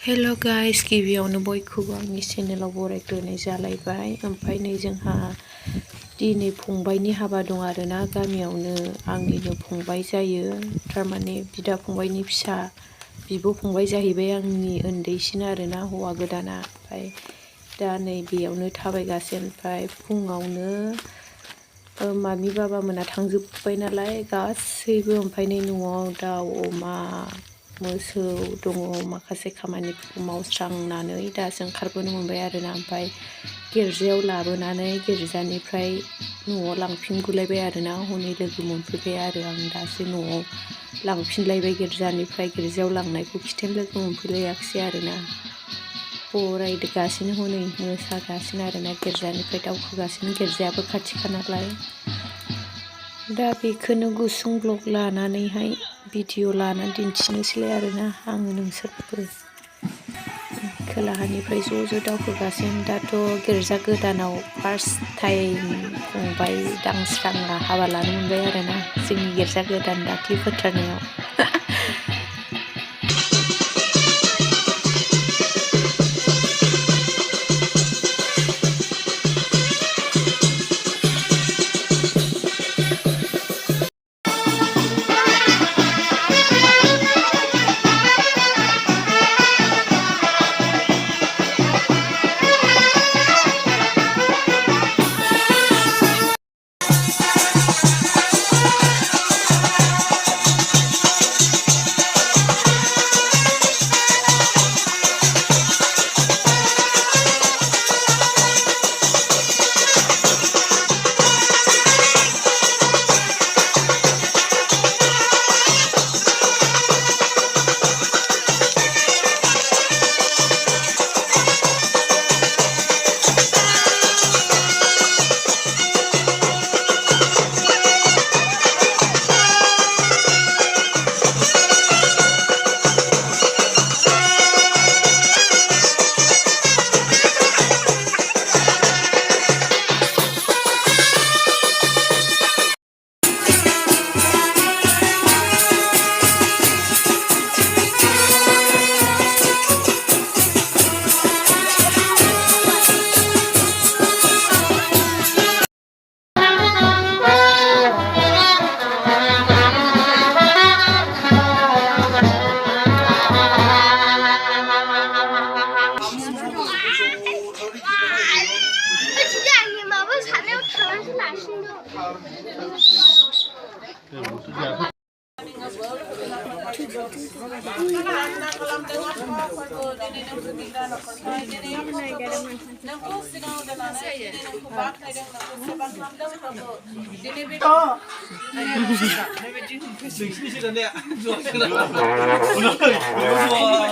हेल' guys गिबियावनो बयखौबो आंनि चेनेलाव बरायग्रोनाय जालायबाय। ओमफ्राय नै जोंहा दिनै फंबायनि हाबा दं आरोना गामियावनो। आंनिनो फंबाय जायो, थारमाने बिदा फंबायनि फिसा बिब' फंबाय जाहैबाय आंनि उन्दैसिन आरोना हौवा गोदाना। ओमफ्राय दा नै बेयावनो थाबायगासिनो। ओमफ्राय फुङावनो मामि बाबा मोना थांजोब्बाय नालाय गासैबो। ओमफ्राय नै न'आव दाउ अमा मोसौ दङ, माखासे खामानिफोरखौ मावस्रांनानै दासो ओंखारबोनो मोनबाय आरोना। ओमफ्राय गिर्जायाव लाबोनानै गिर्जानिफ्राय न'आव लांफिनगुलायबाय आरोना। हनै लोगो मोनफैबाय आरो आं दासो न'आव लांफिनलायबाय गिर्जायाव लांनायखौ खिथानो लोगो मोनफैलायाखिसै आरोना। बरायगासिनो हनै मोसागासिनो आरोना, गिर्जानिफ्राय दावखोगासिनो। गिर्जायाबो खाथिखा नालाय। दा बेखौनो गुसुं ब्लग लानानैहाय भिडिअ लानानै दिन्थिनोसैलाय आरोना आङो नोंसोरबो। खोलाहानिफ्राय ज' दावखोगासिनो। दाथ' गिर्जा गोदानाव फार्स्ट टाइम फंबाय दांस्रांआ हाबा लानो मोनबाय आरोना, जोंनि गिर्जा गोदान दाख्लि फोथारनायाव।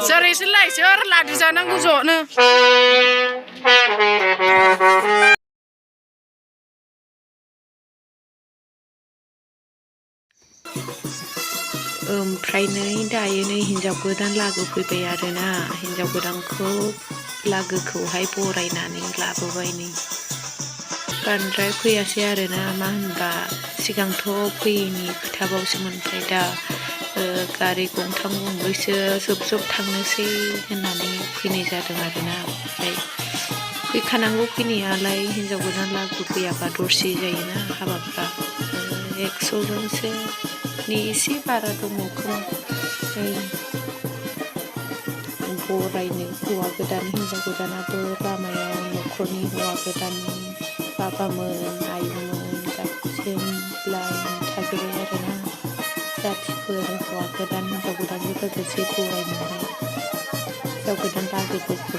सोर सोर लादु जानांगौ ज'नो। ओमफ्राय दायो हिन्जाव गोदान लागो फैबाय आरोना। हिन्जाव गोदानखौ लागोखौहाय बरायनानै लाबोबाय। नै बांद्राय फैयासै आरोना, मा होनबा सिगांथ' फैयैनि खोथाबावसोमोन। ओमफ्राय दा गारि गंथाम गंब्रैसो जोब थांनोसै होननानै फैनाय जादों आरोना। ओमफ्राय फैखानांगौ फैनायालाय, हिन्जाव गोदान लागो फैयाबा दरसि जायोना हाबाफ्रा। 100 जनसोनि एसे बारा दङ खोमा। बरायनो हौवा गोदान हिन्जाव गोदानाबो लामायाव न'खरनि हौवा गोदाननि बाबामोन आइमोन गासैबो लाइन थाजोब्बाय आरोना। जाथिफोर हौवा गोदान हिन्जाव गोदानजों लोगोसे बरायनोहाय हिन्जाव गोदान लागोफोरखौ।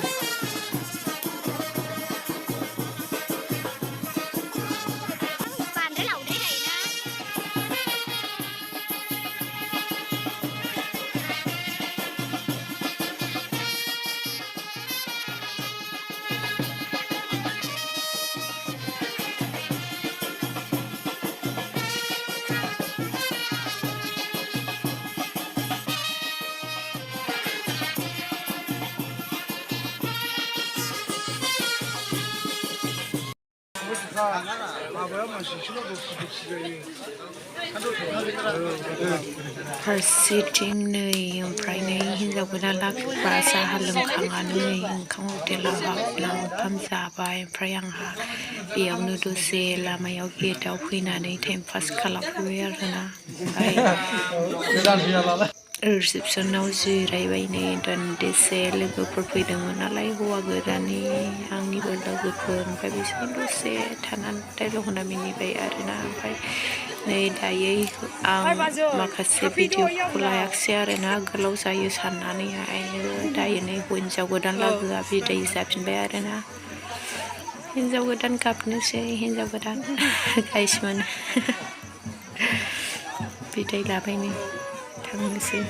마법야 맛이 싫어도 집에 फारसेथिं नै ओमफ्राय नै हिन्जाव गोदान लागोफ्रा साहा लोंखांनानै ओंखाम हटेलाव हाबना ओंखाम जाबाय ओमफ्राय आंहा बेयावनो दसे लामायाव गेटआव फैनानै टाइम पास खालामफैबाय आरोना ओमफ्राय रिसेपसनाव जिरायबाय नै दान्दिसे लोगोफोर फैदोंमोन नालाय हौवा गोदाननि आंनिबो लोगोफोर ओमफ्राय बिसोर दसे थानानै डाइलग होना मिनिबाय आरोना ओमफ्राय नै दायो आं माखासे भिडिअफोरखौ लायाखिसै आरोना गोलाव जायो साननानैहाय दायो नै हिन्जाव गोदान लागोआ बिदाय जाफिनबाय आरोना हिन्जाव गोदान गाबनोसै हिन्जाव गोदान गाइसमोन बिदाय लाबाय नै थांनोसै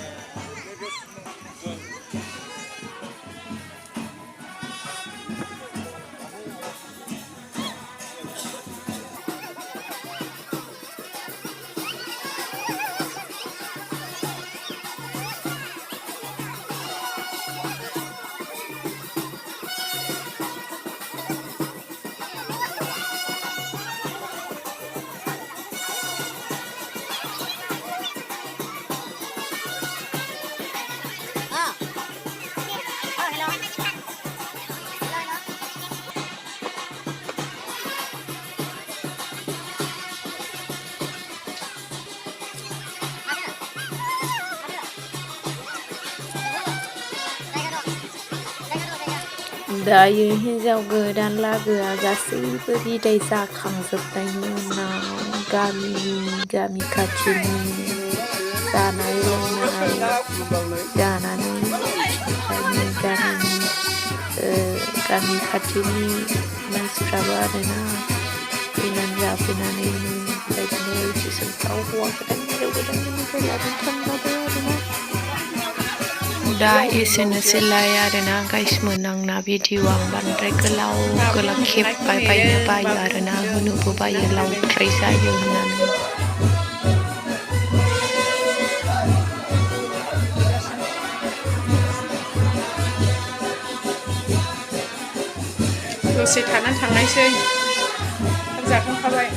दायो हिन्जाव गोदान लागोआ गासैबो बिदाय जाखांजोबनायनि उनाव गामि खाथिनि जानाय लोंनाय जानानै गामि खाथिनि मानसिफ्राबो आरोना फैनानै जाफैनानै बेबायदिनो रिसेपसनफ्राव हौवा गोदान हिन्जाव गोदाननिफ्राय लानानै थांबाय आरोना दा एसेनोसैलाय आरोना गाइसमोन आंना भिडिअ आं बांद्राय गोलाव खेबबायनो बायो आरोना होनोबो बायो लावद्राय जायो होननानै दसे थानानै थांनायसै ओंखाम जाखांखाबाय